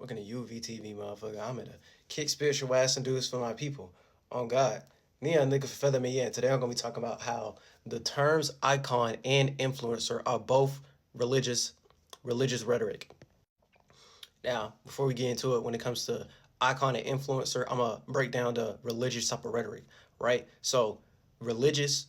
Looking at you, VTV motherfucker. I'm gonna kick spiritual ass and do this for my people. On God. Nia nigga feather me in. Today I'm gonna be talking about how the terms icon and influencer are both religious religious rhetoric. Now, before we get into it, when it comes to icon and influencer, I'm gonna break down the religious type of rhetoric, right? So religious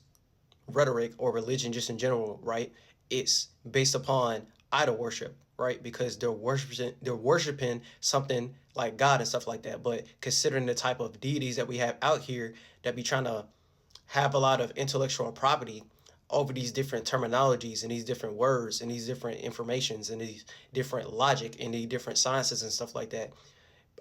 rhetoric or religion just in general, right? It's based upon idol worship, right? Because they're worshiping something like God and stuff like that. But considering the type of deities that we have out here that be trying to have a lot of intellectual property over these different terminologies and these different words and these different informations and these different logic and these different sciences and stuff like that,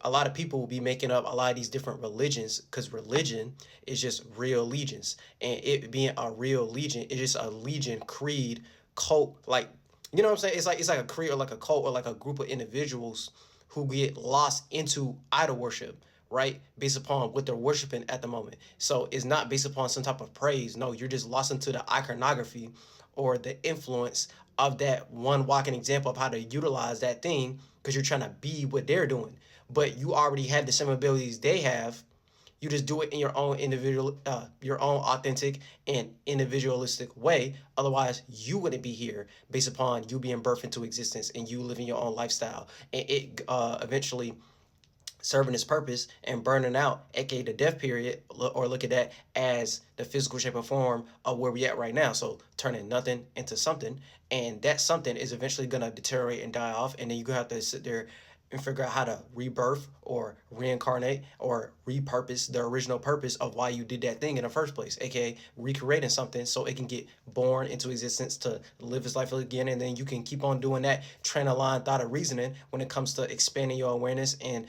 a lot of people will be making up a lot of these different religions because religion is just real allegiance, and it being a real legion is just a legion creed cult, like, you know what I'm saying? It's like a creed or like a cult or like a group of individuals who get lost into idol worship, right? Based upon what they're worshiping at the moment. So it's not based upon some type of praise. No, you're just lost into the iconography or the influence of that one walking example of how to utilize that thing because you're trying to be what they're doing. But you already have the same abilities they have. You just do it in your own individual, your own authentic and individualistic way. Otherwise, you wouldn't be here based upon you being birthed into existence and you living your own lifestyle, and it eventually serving its purpose and burning out, aka the death period, or look at that as the physical shape or form of where we at right now. So turning nothing into something, and that something is eventually gonna deteriorate and die off, and then you're gonna have to sit there and figure out how to rebirth or reincarnate or repurpose the original purpose of why you did that thing in the first place, aka recreating something so it can get born into existence to live its life again, and then you can keep on doing that train of line thought of reasoning when it comes to expanding your awareness and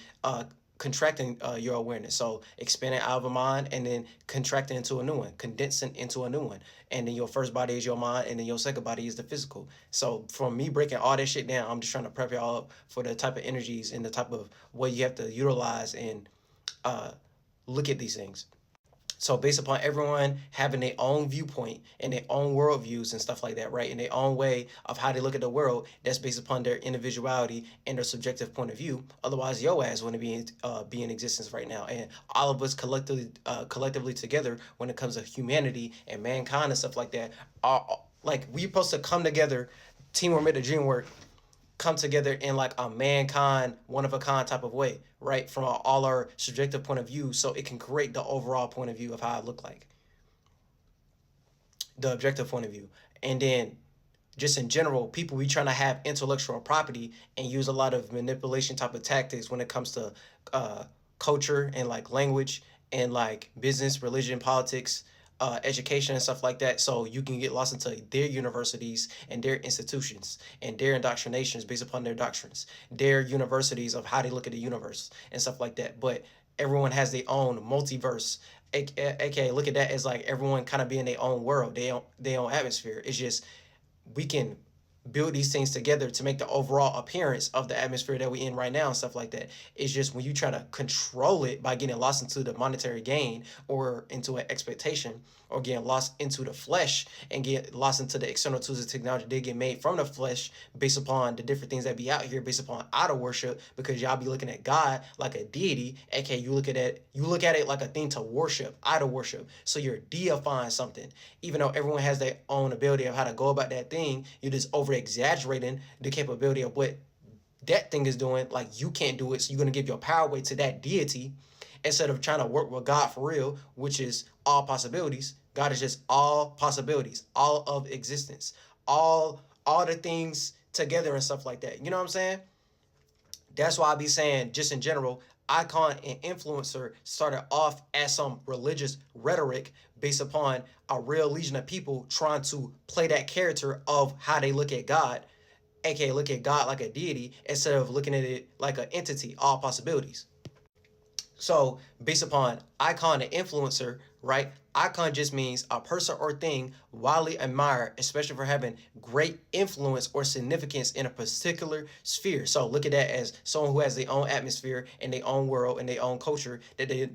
contracting your awareness. So expanding out of a mind and then contracting into a new one, condensing into a new one. And then your first body is your mind, and then your second body is the physical. So from me breaking all that shit down, I'm just trying to prep y'all up for the type of energies and the type of way you have to utilize and uh, look at these things. So based upon everyone having their own viewpoint and their own worldviews and stuff like that, right? And their own way of how they look at the world, that's based upon their individuality and their subjective point of view. Otherwise, your ass wouldn't be in existence right now. And all of us collectively together, when it comes to humanity and mankind and stuff like that, are like we supposed to come together, teamwork make the dream work, come together in like a mankind, one of a kind type of way, right? From all our subjective point of view, so it can create the overall point of view of how it look like, the objective point of view. And then just in general, people be trying to have intellectual property and use a lot of manipulation type of tactics when it comes to uh, culture and like language and like business, religion, politics, education and stuff like that. So you can get lost into their universities and their institutions and their indoctrinations based upon their doctrines, their universities of how they look at the universe and stuff like that. But everyone has their own multiverse. AKA, look at that as like everyone kind of being their own world, their own atmosphere. It's just we can build these things together to make the overall appearance of the atmosphere that we're in right now and stuff like that. It's just when you try to control it by getting lost into the monetary gain or into an expectation or getting lost into the flesh and get lost into the external tools of technology they get made from the flesh based upon the different things that be out here based upon idol worship, because y'all be looking at God like a deity, aka you look at it like a thing to worship, idol worship. So you're deifying something. Even though everyone has their own ability of how to go about that thing, you're just over exaggerating the capability of what that thing is doing. Like you can't do it, so you're gonna give your power away to that deity instead of trying to work with God for real, which is all possibilities. God is just all possibilities, all of existence, all the things together and stuff like that. You know what I'm saying? That's why I be saying, just in general, icon and influencer started off as some religious rhetoric based upon a real legion of people trying to play that character of how they look at God, aka look at God like a deity instead of looking at it like an entity, all possibilities. So based upon icon and influencer, right? Icon just means a person or thing widely admired, especially for having great influence or significance in a particular sphere. So look at that as someone who has their own atmosphere and their own world and their own culture you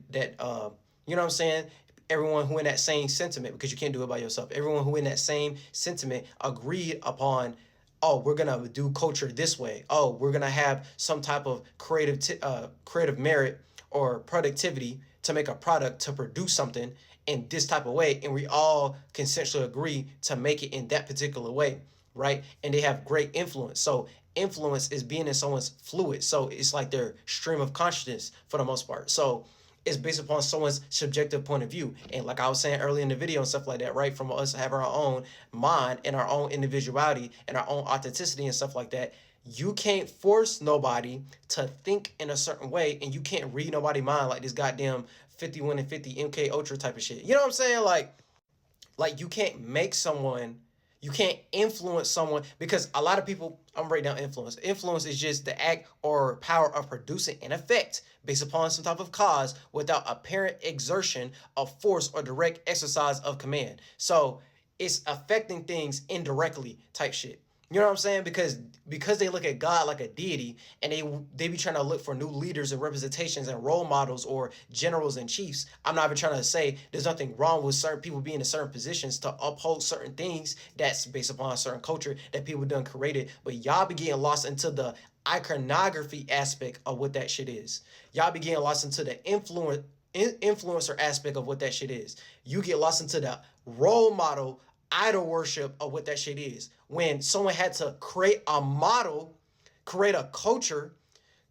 know what I'm saying? Everyone who in that same sentiment, because you can't do it by yourself. Everyone who in that same sentiment agreed upon oh, we're gonna do culture this way. Oh, we're gonna have some type of creative merit or productivity to make a product to produce something in this type of way, and we all consensually agree to make it in that particular way, right? And they have great influence. So influence is being in someone's fluid. So it's like their stream of consciousness for the most part. So it's based upon someone's subjective point of view. And like I was saying earlier in the video and stuff like that, right? From us having our own mind and our own individuality and our own authenticity and stuff like that. You can't force nobody to think in a certain way, and you can't read nobody's mind like this goddamn 51 and 50 MK Ultra type of shit. You know what I'm saying? Like you can't make someone, you can't influence someone, because a lot of people, I'm breaking down influence. Influence is just the act or power of producing an effect based upon some type of cause without apparent exertion of force or direct exercise of command. So it's affecting things indirectly type shit. You know what I'm saying? Because they look at God like a deity, and they be trying to look for new leaders and representations and role models or generals and chiefs. I'm not even trying to say there's nothing wrong with certain people being in certain positions to uphold certain things that's based upon a certain culture that people done created. But y'all be getting lost into the iconography aspect of what that shit is. Y'all be getting lost into the influencer aspect of what that shit is. You get lost into the role model idol worship of what that shit is. When someone had to create a model, create a culture,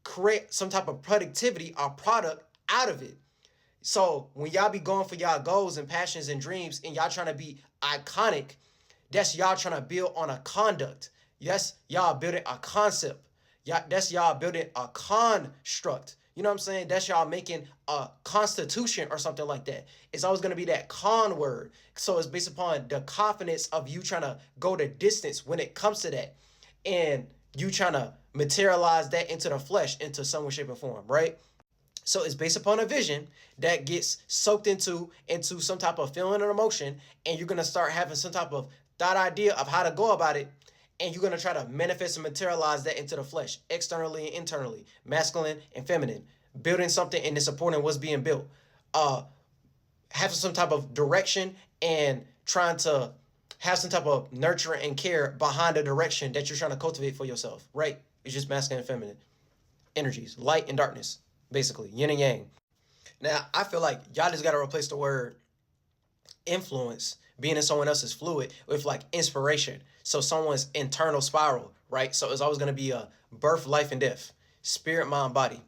create some type of productivity or product out of it. So when y'all be going for y'all goals and passions and dreams and y'all trying to be iconic, that's y'all trying to build on a conduct. Yes, y'all building a concept. That's y'all building a construct. You know what I'm saying? That's y'all making a constitution or something like that. It's always going to be that con word. So it's based upon the confidence of you trying to go the distance when it comes to that. And you trying to materialize that into the flesh, into some way, shape, or form, right? So it's based upon a vision that gets soaked into some type of feeling or emotion, and you're gonna start having some type of thought idea of how to go about it, and you're gonna try to manifest and materialize that into the flesh, externally and internally, masculine and feminine, building something and then supporting what's being built, having some type of direction and trying to have some type of nurture and care behind the direction that you're trying to cultivate for yourself, right? It's just masculine and feminine energies, light and darkness, basically, yin and yang. Now, I feel like y'all just got to replace the word influence, being in someone else's fluid, with like inspiration. So someone's internal spiral, right? So it's always going to be a birth, life, and death, spirit, mind, body,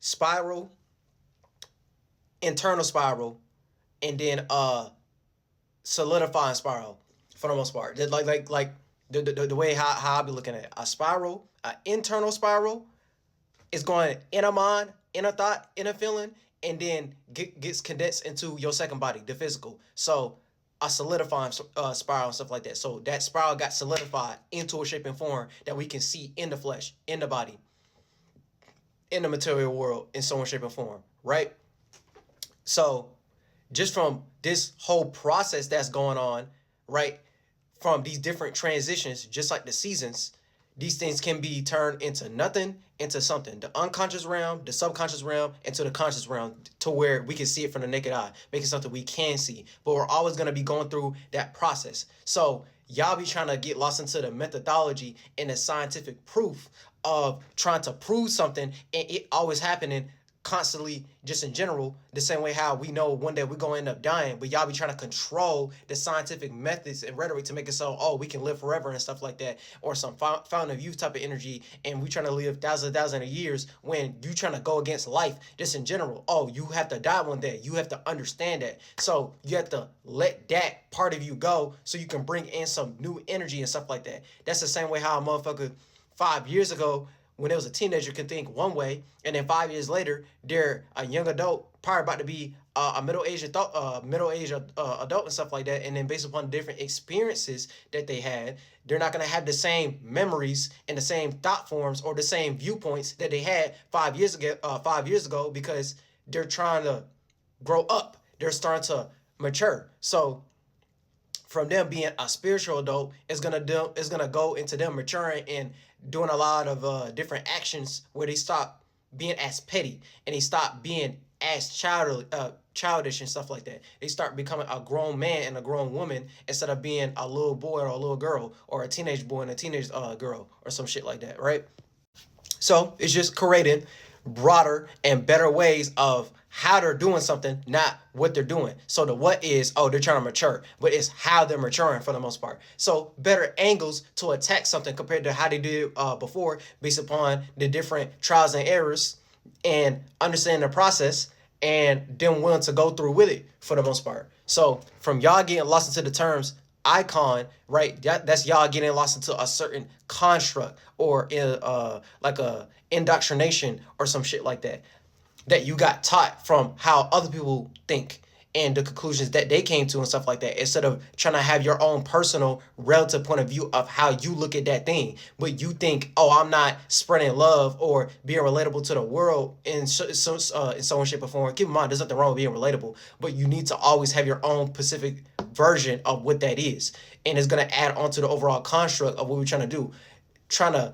spiral, internal spiral, and then solidifying spiral for the most part. Like the way how I be looking at it. A spiral, an internal spiral is going inner mind, inner thought, inner feeling, and then gets condensed into your second body, the physical. So a solidifying spiral and stuff like that. So that spiral got solidified into a shape and form that we can see in the flesh, in the body, in the material world, in some shape and form, right? So just from this whole process that's going on, right, from these different transitions, just like the seasons, these things can be turned into nothing, into something. The unconscious realm, the subconscious realm, into the conscious realm, to where we can see it from the naked eye, making something we can see. But we're always going to be going through that process. So y'all be trying to get lost into the methodology and the scientific proof of trying to prove something, and it always happening constantly, just in general, the same way how we know one day we're going to end up dying, but y'all be trying to control the scientific methods and rhetoric to make it so, oh, we can live forever and stuff like that, or some fountain of youth type of energy, and we trying to live thousands of years, when you trying to go against life just in general. Oh, you have to die one day. You have to understand that. So you have to let that part of you go so you can bring in some new energy and stuff like that. That's the same way how a motherfucker 5 years ago, when they was a teenager, can think one way, and then 5 years later, they're a young adult, probably about to be a middle-aged adult, adult and stuff like that. And then based upon the different experiences that they had, they're not gonna have the same memories and the same thought forms or the same viewpoints that they had 5 years ago. 5 years ago, because they're trying to grow up. They're starting to mature. So from them being a spiritual adult, is gonna go into them maturing and doing a lot of different actions where they stop being as petty, and they stop being as childish and stuff like that. They start becoming a grown man and a grown woman instead of being a little boy or a little girl, or a teenage boy and a teenage girl, or some shit like that, right? So it's just creating broader and better ways of how they're doing something, not what they're doing. So the what is, oh, they're trying to mature, but it's how they're maturing for the most part. So better angles to attack something compared to how they did before, based upon the different trials and errors and understanding the process, and them willing to go through with it for the most part. So from y'all getting lost into the terms icon, right? That's y'all getting lost into a certain construct, or like a indoctrination or some shit like that, that you got taught from how other people think and the conclusions that they came to and stuff like that, instead of trying to have your own personal relative point of view of how you look at that thing. But you think, oh, I'm not spreading love or being relatable to the world in some shape or form. Keep in mind, there's nothing wrong with being relatable, but you need to always have your own specific version of what that is, and it's going to add on to the overall construct of what we're trying to do, trying to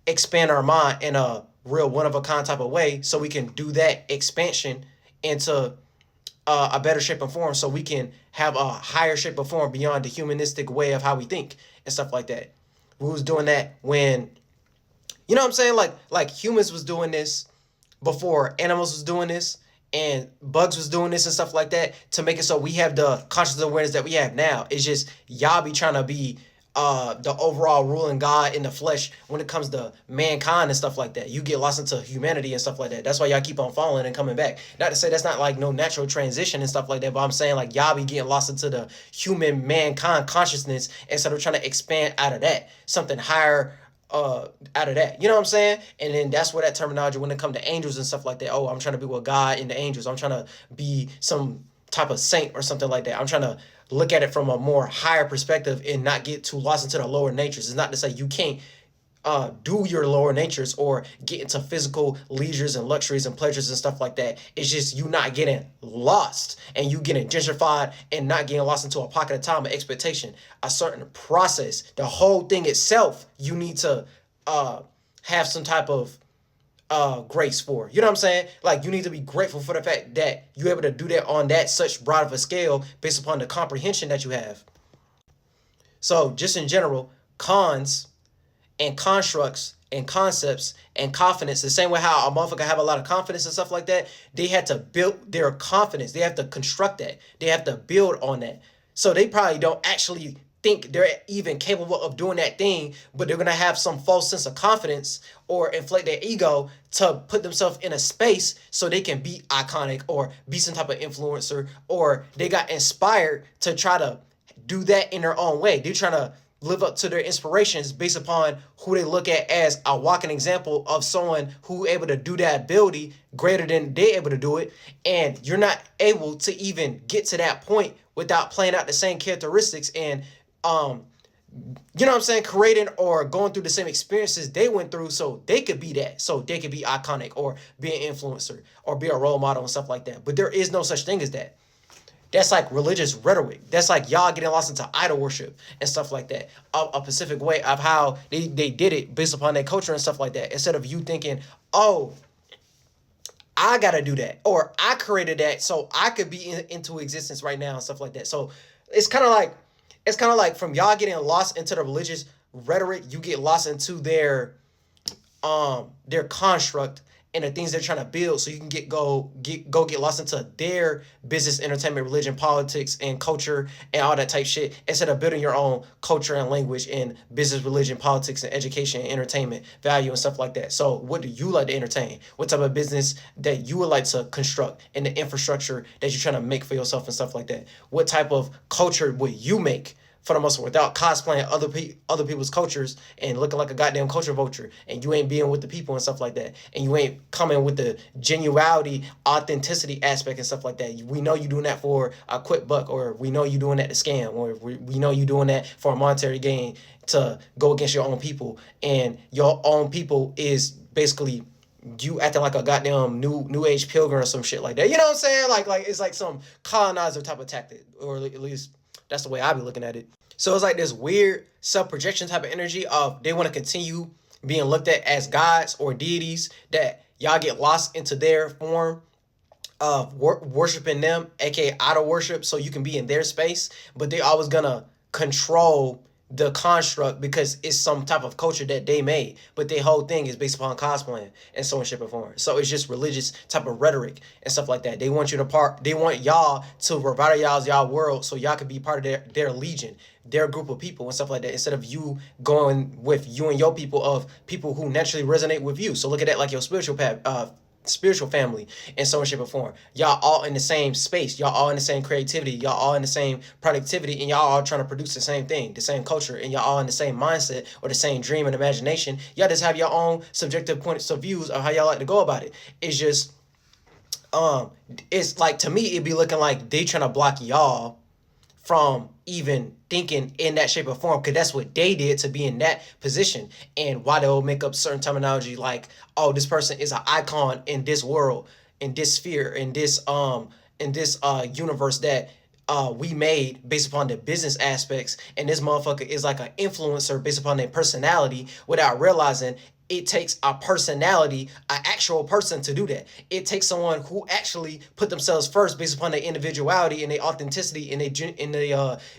expand our mind in a real one of a kind type of way, so we can do that expansion into a better shape and form, so we can have a higher shape and form beyond the humanistic way of how we think and stuff like that. We was doing that when, you know what I'm saying, like humans was doing this before animals was doing this, and bugs was doing this and stuff like that, to make it so we have the conscious awareness that we have now. It's just y'all be trying to be the overall ruling God in the flesh when it comes to mankind and stuff like that. You get lost into humanity and stuff like that. That's why y'all keep on falling and coming back. Not to say that's not like no natural transition and stuff like that, but I'm saying like y'all be getting lost into the human mankind consciousness instead of trying to expand out of that, something higher out of that. You know what I'm saying? And then that's where that terminology, when it comes to angels and stuff like that, oh, I'm trying to be with God and the angels. I'm trying to be some type of saint or something like that. I'm trying to look at it from a more higher perspective and not get too lost into the lower natures. It's not to say you can't do your lower natures or get into physical leisures and luxuries and pleasures and stuff like that. It's just you not getting lost, and you getting gentrified and not getting lost into a pocket of time of expectation, a certain process. The whole thing itself, you need to have some type of grace for. You know what I'm saying? Like, you need to be grateful for the fact that you're able to do that on that such broad of a scale based upon the comprehension that you have. So just in general, cons and constructs and concepts and confidence, the same way how a motherfucker have a lot of confidence and stuff like that, they had to build their confidence. They have to construct that. They have to build on that. So they probably don't actually think they're even capable of doing that thing, but they're going to have some false sense of confidence or inflate their ego to put themselves in a space so they can be iconic or be some type of influencer, or they got inspired to try to do that in their own way. They're trying to live up to their inspirations based upon who they look at as a walking example of someone who able to do that ability greater than they able to do it. And you're not able to even get to that point without playing out the same characteristics and you know what I'm saying, creating or going through the same experiences they went through, so they could be that, so they could be iconic or be an influencer or be a role model and stuff like that. But there is no such thing as that. That's like religious rhetoric. That's like y'all getting lost into idol worship and stuff like that. A specific way of how they did it based upon their culture and stuff like that. Instead of you thinking, oh, I gotta do that, or I created that so I could be into existence right now and stuff like that. So it's kind of like from y'all getting lost into the religious rhetoric, you get lost into their construct and the things they're trying to build, so you can get lost into their business, entertainment, religion, politics, and culture and all that type shit, instead of building your own culture and language in business, religion, politics, and education and entertainment value and stuff like that. So what do you like to entertain? What type of business that you would like to construct and the infrastructure that you're trying to make for yourself and stuff like that? What type of culture would you make for the most part, without cosplaying other people's cultures and looking like a goddamn culture vulture, and you ain't being with the people and stuff like that, and you ain't coming with the genuality, authenticity aspect and stuff like that. We know you doing that for a quick buck, or we know you doing that to scam, or we know you doing that for a monetary gain to go against your own people, and your own people is basically you acting like a goddamn new age pilgrim or some shit like that. You know what I'm saying? Like it's like some colonizer type of tactic, or at least that's the way I be looking at it. So it's like this weird self-projection type of energy of they want to continue being looked at as gods or deities, that y'all get lost into their form of worshiping them, aka idol worship, so you can be in their space, but they always gonna control the construct because it's some type of culture that they made. But their whole thing is based upon cosplaying and so on shape or form. So it's just religious type of rhetoric and stuff like that. They want you to they want y'all to revitalize y'all world so y'all could be part of their legion, their group of people and stuff like that, instead of you going with you and your people of people who naturally resonate with you. So look at that like your spiritual path, spiritual family in some shape or form. Y'all all in the same space. Y'all all in the same creativity. Y'all all in the same productivity, and y'all all trying to produce the same thing, the same culture, and y'all all in the same mindset or the same dream and imagination. Y'all just have your own subjective points of views of how y'all like to go about it. It's just um it's like, to me it'd be looking like they trying to block y'all from even thinking in that shape or form, because that's what they did to be in that position. And why they'll make up certain terminology like, oh, this person is an icon in this world, in this sphere, in this universe that we made based upon the business aspects, and this motherfucker is like an influencer based upon their personality, without realizing it takes a personality, an actual person to do that. It takes someone who actually put themselves first based upon their individuality and their authenticity and their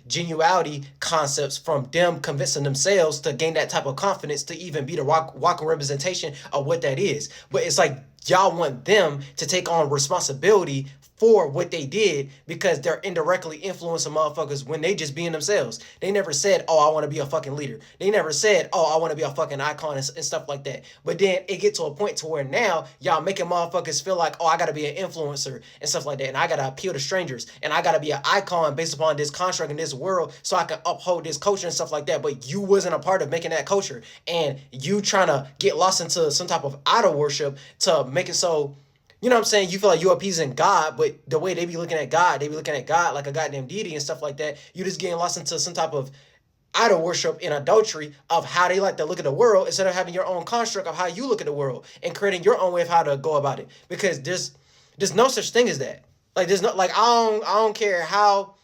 genuality concepts, from them convincing themselves to gain that type of confidence to even be the walking representation of what that is. But it's like y'all want them to take on responsibility for what they did because they're indirectly influencing motherfuckers when they just being themselves. They never said, oh, I want to be a fucking leader. They never said, oh, I want to be a fucking icon and stuff like that. But then it get to a point to where now y'all making motherfuckers feel like, oh, I got to be an influencer and stuff like that. And I got to appeal to strangers. And I got to be an icon based upon this construct in this world so I can uphold this culture and stuff like that. But you wasn't a part of making that culture. And you trying to get lost into some type of idol worship to make it so, you know what I'm saying, you feel like you're appeasing God, but the way they be looking at God, they be looking at God like a goddamn deity and stuff like that. You just getting lost into some type of idol worship and adultery of how they like to look at the world, instead of having your own construct of how you look at the world and creating your own way of how to go about it. Because there's no such thing as that. Like there's no, like I don't care how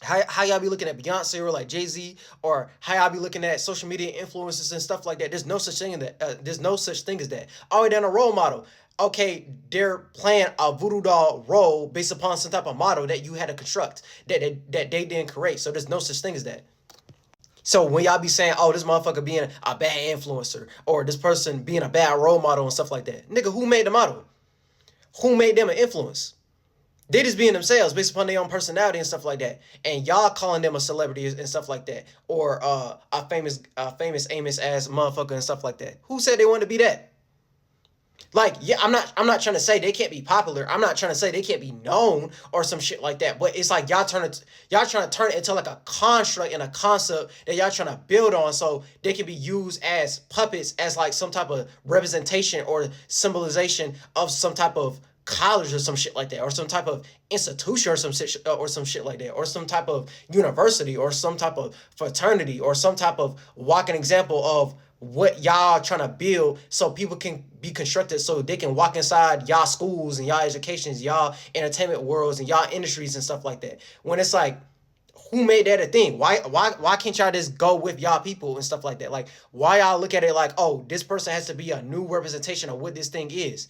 y'all be looking at Beyonce or like Jay-Z, or how y'all be looking at social media influencers and stuff like that. There's no such thing as that. There's no such thing as that. All the way down a role model. Okay, they're playing a voodoo doll role based upon some type of model that you had to construct, that they didn't create. So there's no such thing as that. So when y'all be saying, oh, this motherfucker being a bad influencer, or this person being a bad role model and stuff like that, nigga, who made the model? Who made them an influence? They just being themselves based upon their own personality and stuff like that. And y'all calling them a celebrity and stuff like that. Or a famous Amos ass motherfucker and stuff like that. Who said they wanted to be that? Like, yeah, I'm not trying to say they can't be popular. I'm not trying to say they can't be known or some shit like that. But it's like y'all trying to turn it into like a construct and a concept that y'all trying to build on so they can be used as puppets, as like some type of representation or symbolization of some type of college or some shit like that, or some type of institution or some shit like that, or some type of university or some type of fraternity or some type of walking example of what y'all trying to build, so people can be constructed, so they can walk inside y'all schools and y'all educations, y'all entertainment worlds and y'all industries and stuff like that. When it's like, who made that a thing? Why can't y'all just go with y'all people and stuff like that? Like, why y'all look at it like, oh, this person has to be a new representation of what this thing is?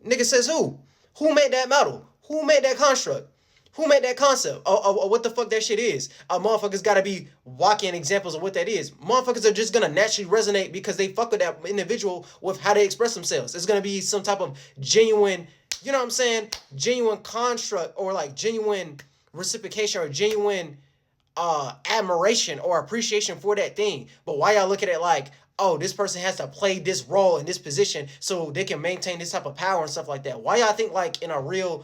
Nigga, says who? Who made that model? Who made that construct? Who made that concept of what the fuck that shit is? Motherfuckers gotta be walking examples of what that is. Motherfuckers are just gonna naturally resonate because they fuck with that individual with how they express themselves. It's gonna be some type of genuine, you know what I'm saying? Genuine construct, or like genuine reciprocation, or genuine admiration or appreciation for that thing. But why y'all look at it like, oh, this person has to play this role in this position so they can maintain this type of power and stuff like that? Why y'all think like in a real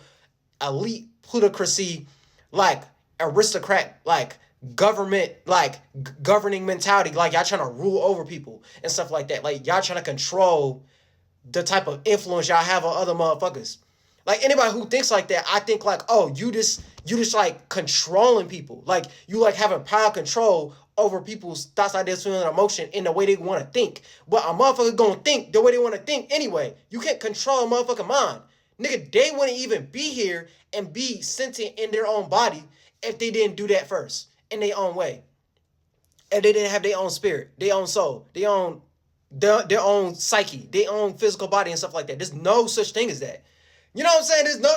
elite plutocracy, like aristocrat, like government, like governing mentality, like y'all trying to rule over people and stuff like that, like y'all trying to control the type of influence y'all have on other motherfuckers? Like anybody who thinks like that, I think like, oh, you just like controlling people, like you like having power control over people's thoughts, ideas, feeling, and emotion in the way they want to think. But a motherfucker gonna think the way they want to think anyway. You can't control a motherfucking mind. Nigga, they wouldn't even be here and be sentient in their own body if they didn't do that first in their own way. If they didn't have their own spirit, their own soul, their own psyche, their own physical body and stuff like that. There's no such thing as that. You know what I'm saying? There's no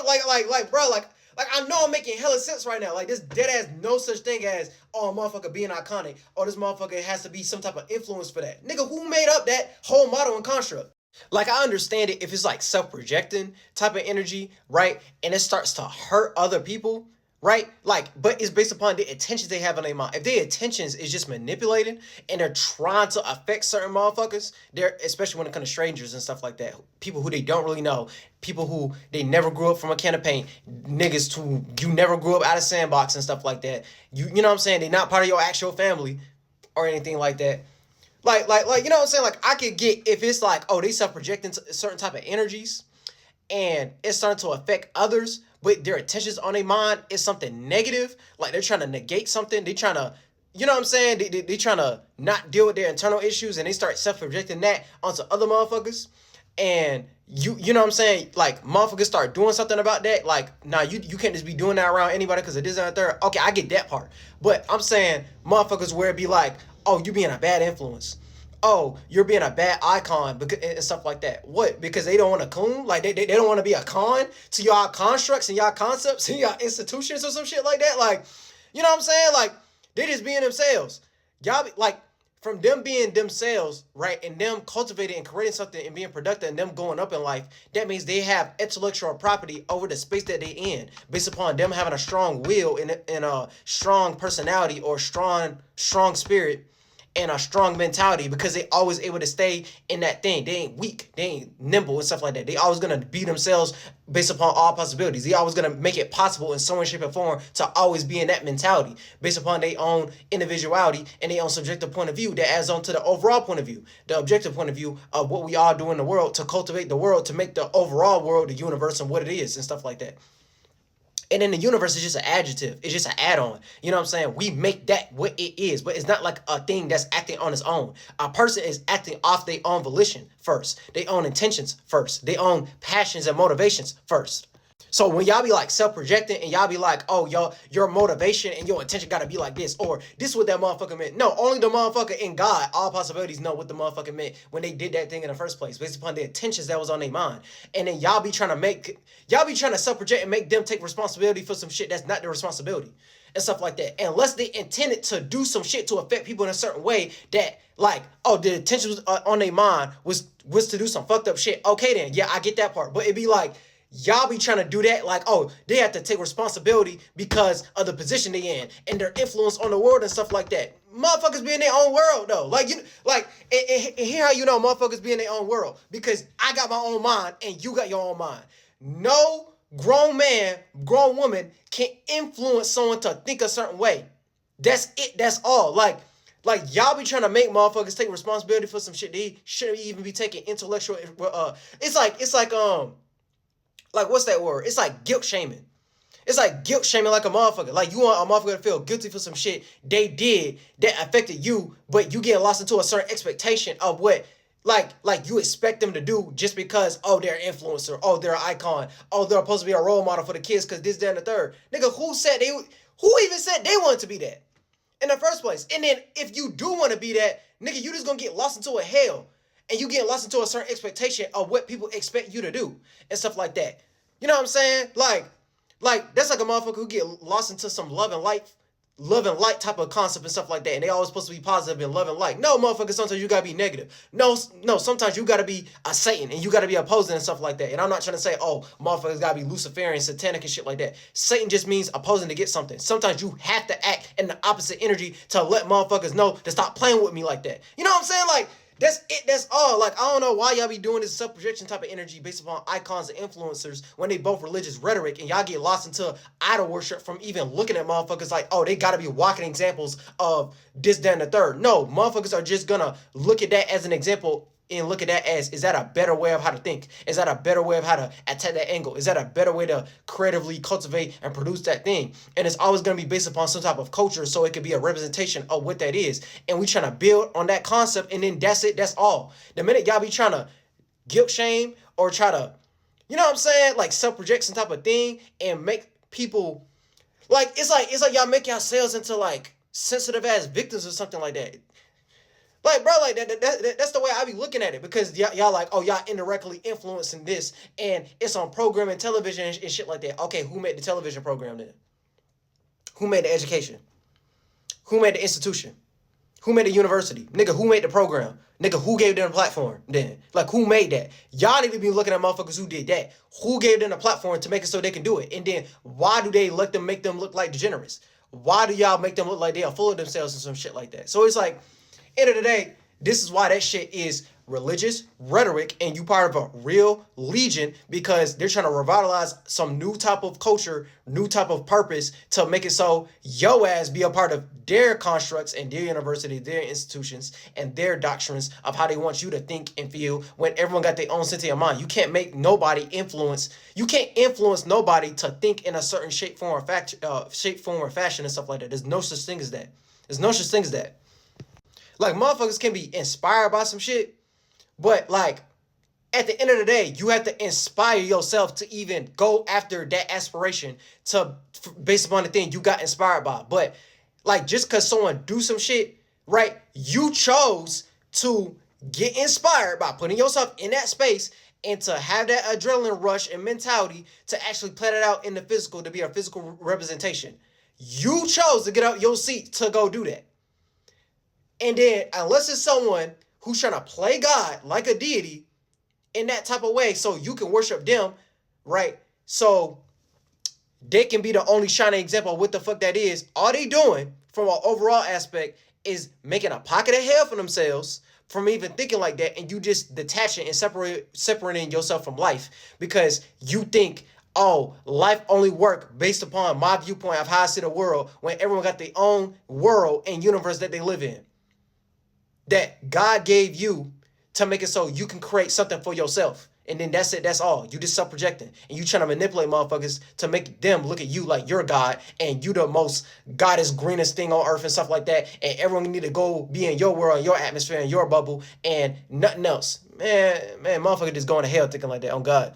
bro, like I know I'm making hella sense right now. Like this dead ass no such thing as oh motherfucker being iconic or this motherfucker has to be some type of influence for that. Nigga, who made up that whole model and construct? Like I understand it if it's like self-projecting type of energy, right? And it starts to hurt other people, right? Like, but it's based upon the intentions they have in their mind. If their intentions is just manipulating and they're trying to affect certain motherfuckers, they're especially when it comes to strangers and stuff like that, people who they don't really know, people who they never grew up from a can of paint, niggas who you never grew up out of sandbox and stuff like that. You know what I'm saying? They're not part of your actual family or anything like that. You know what I'm saying? Like I could get if it's like, oh, they self-projecting certain type of energies and it's starting to affect others, but their attentions on their mind is something negative. Like they're trying to negate something. They trying to, you know what I'm saying? They trying to not deal with their internal issues and they start self-projecting that onto other motherfuckers. And you know what I'm saying? Like motherfuckers start doing something about that. Like, nah, you can't just be doing that around anybody because it is out there. Okay, I get that part. But I'm saying motherfuckers where it be like, oh, you being a bad influence. Oh, you're being a bad icon because and stuff like that. What? Because they don't want to coon? Like they don't want to be a con to y'all constructs and y'all concepts and y'all institutions or some shit like that. Like, you know what I'm saying? Like they just being themselves. Y'all be, like from them being themselves, right, and them cultivating and creating something and being productive and them going up in life, that means they have intellectual property over the space that they in, based upon them having a strong will and a strong personality or strong spirit and a strong mentality because they always able to stay in that thing. They ain't weak. They ain't nimble and stuff like that. They always gonna be themselves based upon all possibilities. They always gonna make it possible in some way, shape, or form to always be in that mentality based upon their own individuality and their own subjective point of view that adds on to the overall point of view, the objective point of view of what we all do in the world to cultivate the world, to make the overall world, the universe, and what it is and stuff like that. And then the universe is just an adjective. It's just an add-on. You know what I'm saying? We make that what it is, but it's not like a thing that's acting on its own. A person is acting off their own volition first, their own intentions first, their own passions and motivations first. So when y'all be like self-projecting and y'all be like, oh, your motivation and your intention gotta be like this, or this is what that motherfucker meant. No, only the motherfucker in God, all possibilities know what the motherfucker meant when they did that thing in the first place, based upon the intentions that was on their mind. And then y'all be trying to self-project and make them take responsibility for some shit that's not their responsibility and stuff like that. Unless they intended to do some shit to affect people in a certain way that, like, oh, the intention was on their mind was to do some fucked up shit. Okay, then, yeah, I get that part. But it'd be like, y'all be trying to do that like, oh, they have to take responsibility because of the position they in and their influence on the world and stuff like that. Motherfuckers be in their own world though. Like and here how you know motherfuckers be in their own world, because I got my own mind and you got your own mind. No grown man, grown woman can influence someone to think a certain way. That's it. That's all. Like y'all be trying to make motherfuckers take responsibility for some shit they shouldn't even be taking intellectual. Like, what's that word? It's like guilt shaming. It's like guilt shaming like a motherfucker. Like, you want a motherfucker to feel guilty for some shit they did that affected you, but you get lost into a certain expectation of what, like you expect them to do just because, oh, they're an influencer, oh, they're an icon, oh, they're supposed to be a role model for the kids because this, that, and the third. Nigga, who even said they wanted to be that in the first place? And then if you do want to be that, nigga, you just gonna get lost into a hell. And you get lost into a certain expectation of what people expect you to do and stuff like that. You know what I'm saying? Like that's like a motherfucker who get lost into some love and light type of concept and stuff like that. And they always supposed to be positive and love and light. No, motherfucker, sometimes you gotta be negative. No, sometimes you gotta be a Satan and you gotta be opposing and stuff like that. And I'm not trying to say, oh, motherfuckers gotta be Luciferian, satanic and shit like that. Satan just means opposing to get something. Sometimes you have to act in the opposite energy to let motherfuckers know to stop playing with me like that. You know what I'm saying? Like, that's it. That's all. Like, I don't know why y'all be doing this self-projection type of energy based upon icons and influencers when they both religious rhetoric, and y'all get lost into idol worship from even looking at motherfuckers like, oh, they gotta be walking examples of this, that, and the third. No, motherfuckers are just gonna look at that as an example and look at that as, is that a better way of how to think? Is that a better way of how to attack that angle? Is that a better way to creatively cultivate and produce that thing? And it's always going to be based upon some type of culture, so it could be a representation of what that is. And we trying to build on that concept, and then that's it. That's all. The minute y'all be trying to guilt shame or try to, you know what I'm saying, like self-project some type of thing and make people, it's like y'all make yourselves into like sensitive ass victims or something like that. Like, bro, like that's the way I be looking at it, because y'all like, oh, y'all indirectly influencing this, and it's on programming, television, and shit like that. Okay, who made the television program then? Who made the education? Who made the institution? Who made the university? Nigga, who made the program? Nigga, who gave them a platform then? Like, who made that? Y'all need to be looking at motherfuckers who did that. Who gave them a platform to make it so they can do it? And then why do they let them make them look like degenerates? Why do y'all make them look like they are full of themselves and some shit like that? So it's like, end of the day, this is why that shit is religious rhetoric, and you part of a real legion, because they're trying to revitalize some new type of culture, new type of purpose, to make it so yo ass be a part of their constructs and their university, their institutions, and their doctrines of how they want you to think and feel, when everyone got their own sentient mind. You can't make nobody influence. You can't influence nobody to think in a certain shape, form, or fashion and stuff like that. There's no such thing as that. There's no such thing as that. Like, motherfuckers can be inspired by some shit, but like, at the end of the day, you have to inspire yourself to even go after that aspiration, to based upon the thing you got inspired by. But like, just because someone do some shit, right? You chose to get inspired by putting yourself in that space, and to have that adrenaline rush and mentality to actually play it out in the physical, to be a physical representation. You chose to get out your seat to go do that. And then, unless it's someone who's trying to play God like a deity in that type of way, so you can worship them, right? So they can be the only shining example of what the fuck that is. All they doing from an overall aspect is making a pocket of hell for themselves from even thinking like that, and you just detaching and separating yourself from life, because you think, oh, life only work based upon my viewpoint of how I see the world, when everyone got their own world and universe that they live in, that God gave you to make it so you can create something for yourself. And then that's it. That's all. You just self-projecting. And you trying to manipulate motherfuckers to make them look at you like you're God, and you the most goddess, greenest thing on earth and stuff like that. And everyone need to go be in your world, your atmosphere, and your bubble, and nothing else. Man, motherfucker just going to hell thinking like that on God.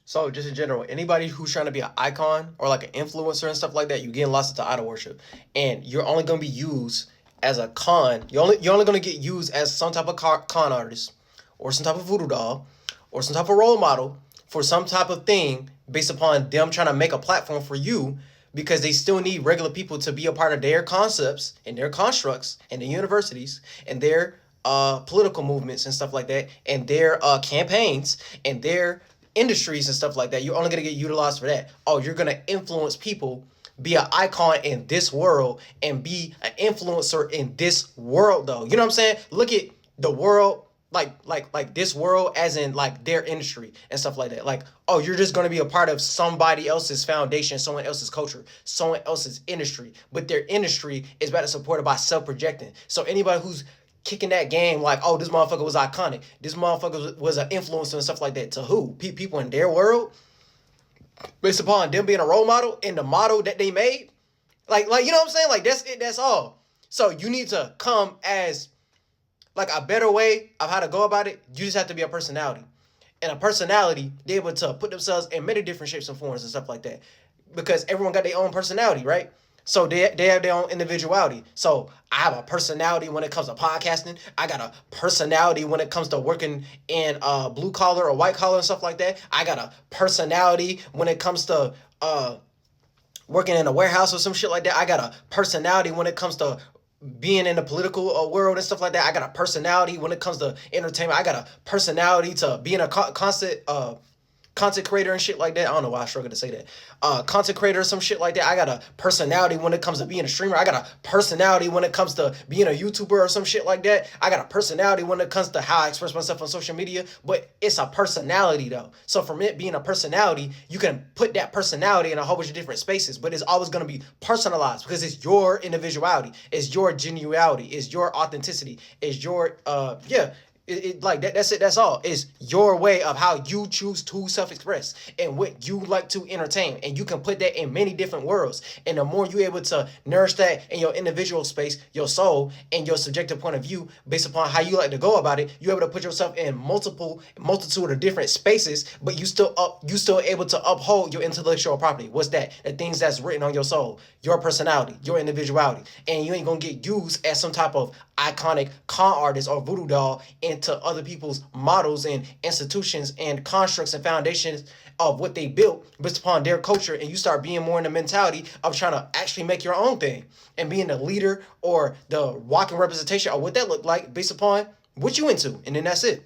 So just in general, anybody who's trying to be an icon or like an influencer and stuff like that, you getting lost into idol worship. And you're only going to be used as a con. You're only going to get used as some type of con artist, or some type of voodoo doll, or some type of role model for some type of thing, based upon them trying to make a platform for you, because they still need regular people to be a part of their concepts and their constructs and the universities and their political movements and stuff like that, and their campaigns and their industries and stuff like that. You're only going to get utilized for that. Oh, you're going to influence people, be an icon in this world, and be an influencer in this world, though. You know what I'm saying? Look at the world, like this world as in like their industry and stuff like that. Like, oh, you're just going to be a part of somebody else's foundation, someone else's culture, someone else's industry, but their industry is better supported by self-projecting. So anybody who's kicking that game like, oh, this motherfucker was iconic, this motherfucker was an influencer and stuff like that, to who? People in their world, based upon them being a role model and the model that they made. Like, you know what I'm saying? Like, that's it, that's all. So you need to come as like a better way of how to go about it. You just have to be a personality. And a personality, they're able to put themselves in many different shapes and forms and stuff like that. Because everyone got their own personality, right? So they have their own individuality. So I have a personality when it comes to podcasting. I got a personality when it comes to working in blue collar or white collar and stuff like that. I got a personality when it comes to working in a warehouse or some shit like that. I got a personality when it comes to being in the political world and stuff like that. I got a personality when it comes to entertainment. I got a personality to being a content creator and shit like that. I don't know why I struggle to say that. Content creator or some shit like that. I got a personality when it comes to being a streamer. I got a personality when it comes to being a YouTuber or some shit like that. I got a personality when it comes to how I express myself on social media. But it's a personality though. So from it being a personality, you can put that personality in a whole bunch of different spaces, but it's always going to be personalized because it's your individuality. It's your genuality. It's your authenticity. It's your, Like that's it. That's all. It's your way of how you choose to self-express and what you like to entertain, and you can put that in many different worlds. And the more you're able to nourish that in your individual space, your soul, and your subjective point of view, based upon how you like to go about it, you're able to put yourself in multitude of different spaces, but you still able to uphold your intellectual property. What's that? The things that's written on your soul, your personality, your individuality, and you ain't gonna get used as some type of iconic con artist or voodoo doll into other people's models and institutions and constructs and foundations of what they built based upon their culture, and you start being more in the mentality of trying to actually make your own thing and being the leader or the walking representation of what that looked like based upon what you into, and then that's it.